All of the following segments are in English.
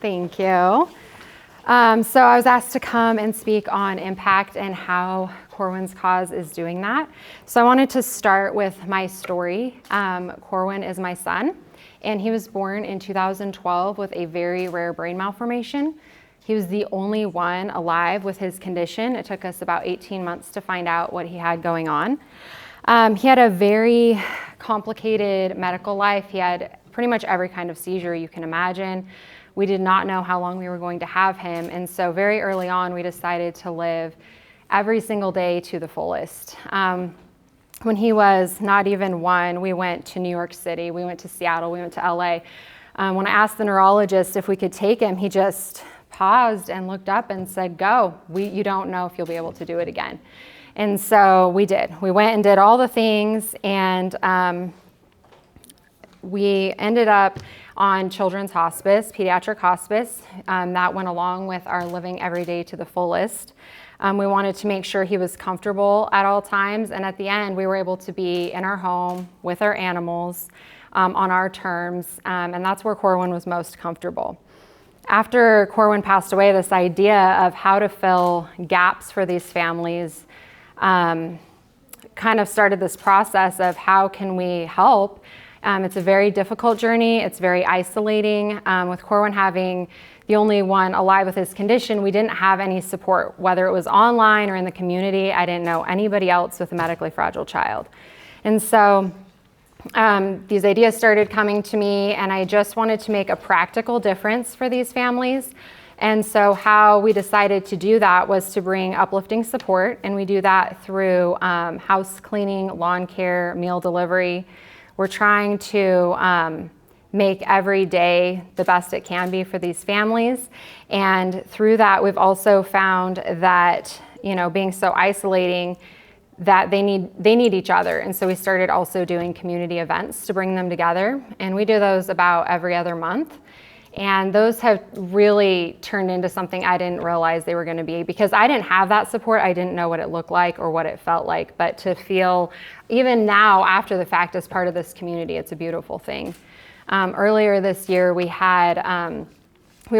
Thank you. So I was asked to come and speak on impact and how Corwin's cause is doing that. So I wanted to start with my story. Corwin is my son, and he was born in 2012 with a very rare brain malformation. He was the only one alive with his condition. It took us about 18 months to find out what he had going on. He had a very complicated medical life. He had pretty much every kind of seizure you can imagine. We did not know how long we were going to have him, and so very early on we decided to live every single day to the fullest. When he was not even one, we went to New York City, we went to Seattle, we went to LA. When I asked the neurologist if we could take him, he just paused and looked up and said, "Go. You don't know if you'll be able to do it again." And so we did. We went and did all the things, and we ended up on children's hospice, pediatric hospice. That went along with our living every day to the fullest. We wanted to make sure he was comfortable at all times, and at the end we were able to be in our home with our animals on our terms, and that's where Corwin was most comfortable. After Corwin passed away, this idea of how to fill gaps for these families kind of started this process of how can we help. It's a very difficult journey. It's very isolating. With Corwin having the only one alive with his condition, we didn't have any support, whether it was online or in the community. I didn't know anybody else with a medically fragile child. And so these ideas started coming to me, and I just wanted to make a practical difference for these families. And so how we decided to do that was to bring uplifting support, and we do that through house cleaning, lawn care, meal delivery. We're trying to make every day the best it can be for these families. And through that, we've also found that, being so isolating, that they need each other. And so we started also doing community events to bring them together. And we do those about every other month. And those have really turned into something I didn't realize they were going to be, because I didn't have that support. I didn't know what it looked like or what it felt like. But to feel, even now after the fact, as part of this community, it's a beautiful thing. Earlier this year, we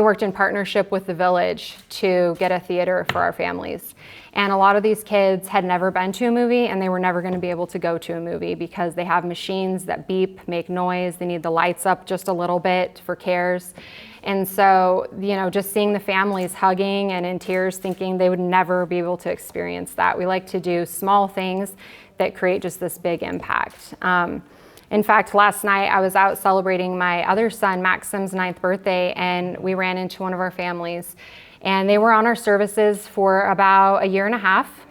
worked in partnership with the village to get a theater for our families. And a lot of these kids had never been to a movie, and they were never going to be able to go to a movie because they have machines that beep, make noise. They need the lights up just a little bit for cares. And so, just seeing the families hugging and in tears, thinking they would never be able to experience that. We like to do small things that create just this big impact. In fact, last night I was out celebrating my other son, Maxim's 9th birthday, and we ran into one of our families. And they were on our services for about a year and a half.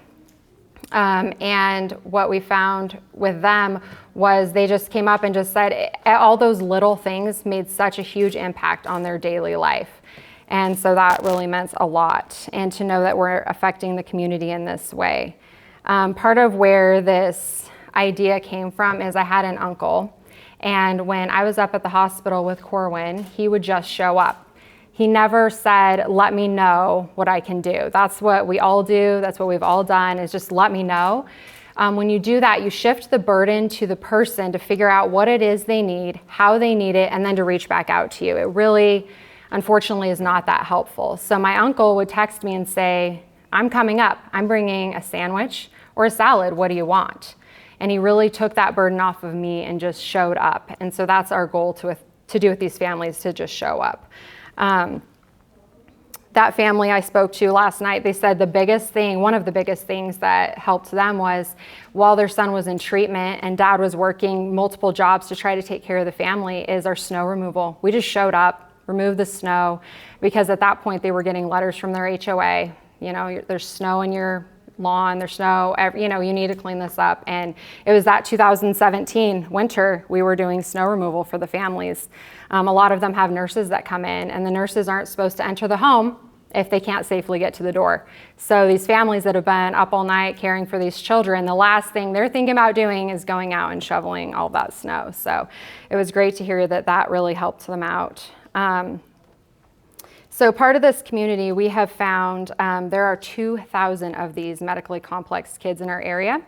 And what we found with them was they just came up and just said all those little things made such a huge impact on their daily life. And so that really meant a lot. And to know that we're affecting the community in this way. Part of where this idea came from is I had an uncle. And when I was up at the hospital with Corwin, he would just show up. He never said, "Let me know what I can do." That's what we all do. That's what we've all done, is just let me know. When you do that, you shift the burden to the person to figure out what it is they need, how they need it, and then to reach back out to you. It really, unfortunately, is not that helpful. So my uncle would text me and say, "I'm coming up. I'm bringing a sandwich or a salad. What do you want?" And he really took that burden off of me and just showed up. And so that's our goal to do with these families, to just show up. That family I spoke to last night, they said one of the biggest things that helped them was while their son was in treatment and dad was working multiple jobs to try to take care of the family, is our snow removal. We just showed up, removed the snow, because at that point they were getting letters from their HOA. There's snow in your lawn, there's snow, you need to clean this up. And it was that 2017 winter, we were doing snow removal for the families. A lot of them have nurses that come in, and the nurses aren't supposed to enter the home if they can't safely get to the door. So these families that have been up all night caring for these children, the last thing they're thinking about doing is going out and shoveling all that snow. So it was great to hear that really helped them out. So part of this community, we have found there are 2,000 of these medically complex kids in our area.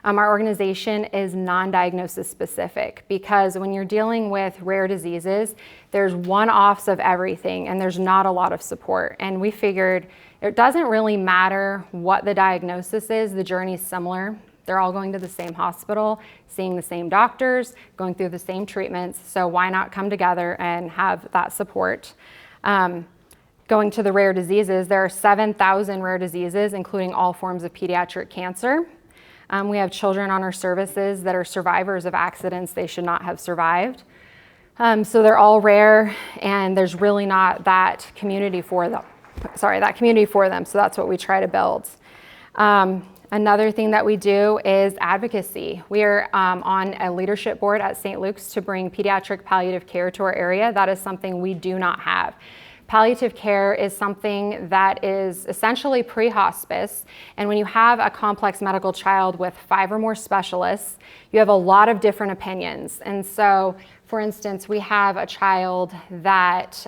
Our organization is non-diagnosis specific because when you're dealing with rare diseases, there's one-offs of everything and there's not a lot of support. And we figured it doesn't really matter what the diagnosis is, the journey's similar. They're all going to the same hospital, seeing the same doctors, going through the same treatments. So why not come together and have that support? Going to the rare diseases, there are 7,000 rare diseases, including all forms of pediatric cancer. We have children on our services that are survivors of accidents they should not have survived. So they're all rare, and there's really not that community for them. So that's what we try to build. Another thing that we do is advocacy. We are on a leadership board at St. Luke's to bring pediatric palliative care to our area. That is something we do not have. Palliative care is something that is essentially pre-hospice, and when you have a complex medical child with 5 or more specialists, you have a lot of different opinions. And so, for instance, we have a child that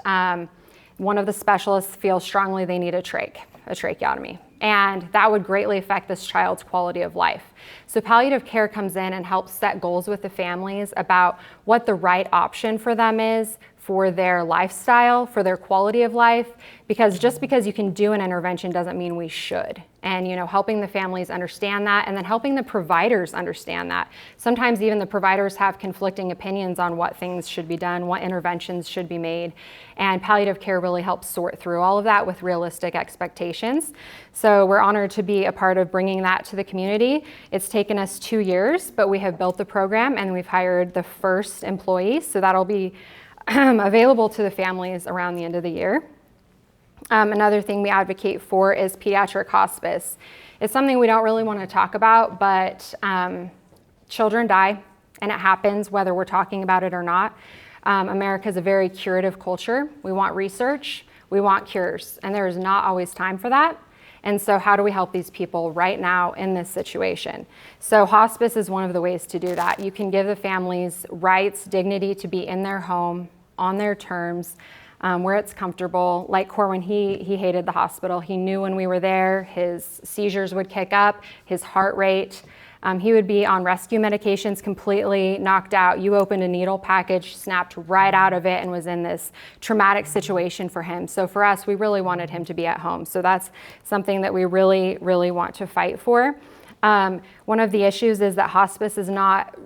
one of the specialists feels strongly they need a tracheotomy, and that would greatly affect this child's quality of life. So palliative care comes in and helps set goals with the families about what the right option for them is, for their lifestyle, for their quality of life, because just because you can do an intervention doesn't mean we should. And helping the families understand that, and then helping the providers understand that. Sometimes even the providers have conflicting opinions on what things should be done, what interventions should be made, and palliative care really helps sort through all of that with realistic expectations. So we're honored to be a part of bringing that to the community. It's taken us 2 years, but we have built the program and we've hired the first employees, so that'll be available to the families around the end of the year. Another thing we advocate for is pediatric hospice. It's something we don't really want to talk about, but children die, and it happens whether we're talking about it or not. America is a very curative culture. We want research, we want cures, and there is not always time for that. And so how do we help these people right now in this situation? So hospice is one of the ways to do that. You can give the families rights, dignity to be in their home, on their terms, where it's comfortable. Like Corwin, he hated the hospital. He knew when we were there, his seizures would kick up, his heart rate. He would be on rescue medications, completely knocked out. You opened a needle package, snapped right out of it, and was in this traumatic situation for him. So for us, we really wanted him to be at home. So that's something that we really, really want to fight for. One of the issues is that hospice is not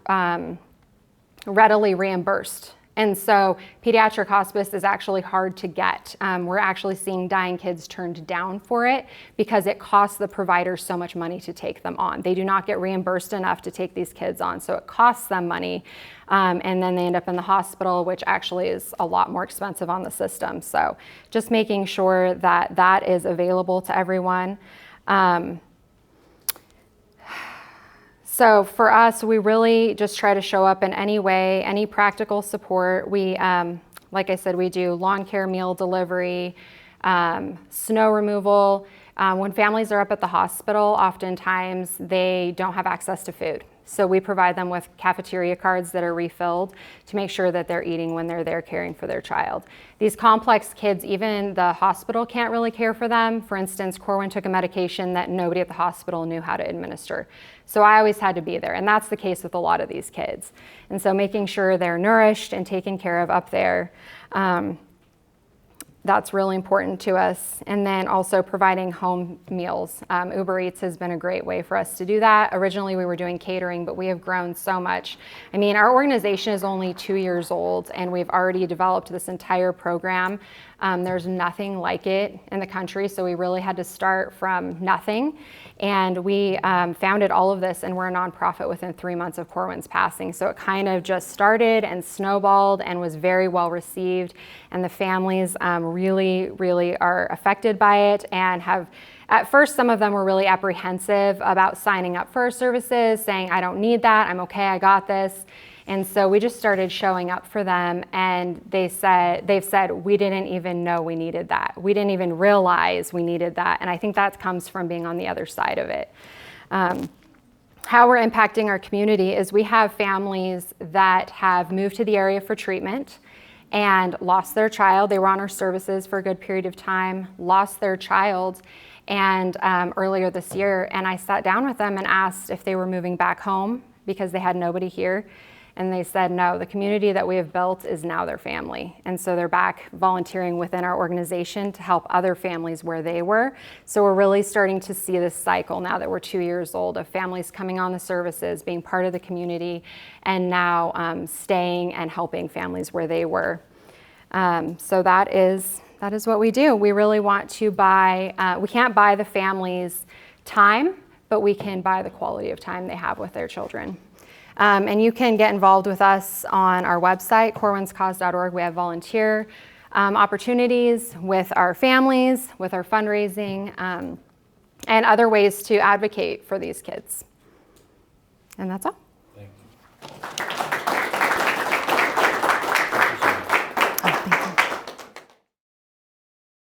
readily reimbursed. And so pediatric hospice is actually hard to get. We're actually seeing dying kids turned down for it because it costs the providers so much money to take them on. They do not get reimbursed enough to take these kids on, so it costs them money. And then they end up in the hospital, which actually is a lot more expensive on the system. So just making sure that that is available to everyone. So for us, we really just try to show up in any way, any practical support. We, like I said, we do lawn care, meal delivery, snow removal. When families are up at the hospital, oftentimes they don't have access to food. So we provide them with cafeteria cards that are refilled to make sure that they're eating when they're there caring for their child. These complex kids, even the hospital can't really care for them. For instance, Corwin took a medication that nobody at the hospital knew how to administer. So I always had to be there, and that's the case with a lot of these kids. And so making sure they're nourished and taken care of up there, that's really important to us. And then also providing home meals. Uber Eats has been a great way for us to do that. Originally we were doing catering, but we have grown so much. I mean, our organization is only 2 years old and we've already developed this entire program. There's nothing like it in the country, so we really had to start from nothing. And we founded all of this, and we're a nonprofit within 3 months of Corwin's passing. So it kind of just started and snowballed and was very well received. And the families really, really are affected by it and have, at first, some of them were really apprehensive about signing up for our services, saying, I don't need that, I'm okay, I got this. And so we just started showing up for them, and they've said, we didn't even know we needed that. We didn't even realize we needed that. And I think that comes from being on the other side of it. How we're impacting our community is we have families that have moved to the area for treatment and lost their child. They were on our services for a good period of time, lost their child, and earlier this year, and I sat down with them and asked if they were moving back home because they had nobody here. And they said, no, the community that we have built is now their family. And so they're back volunteering within our organization to help other families where they were. So we're really starting to see this cycle now that we're 2 years old of families coming on the services, being part of the community, and now staying and helping families where they were. So that is what we do. We really want to we can't buy the families time, but we can buy the quality of time they have with their children. And you can get involved with us on our website, corwinscause.org. We have volunteer opportunities with our families, with our fundraising, and other ways to advocate for these kids. And that's all. Thank you.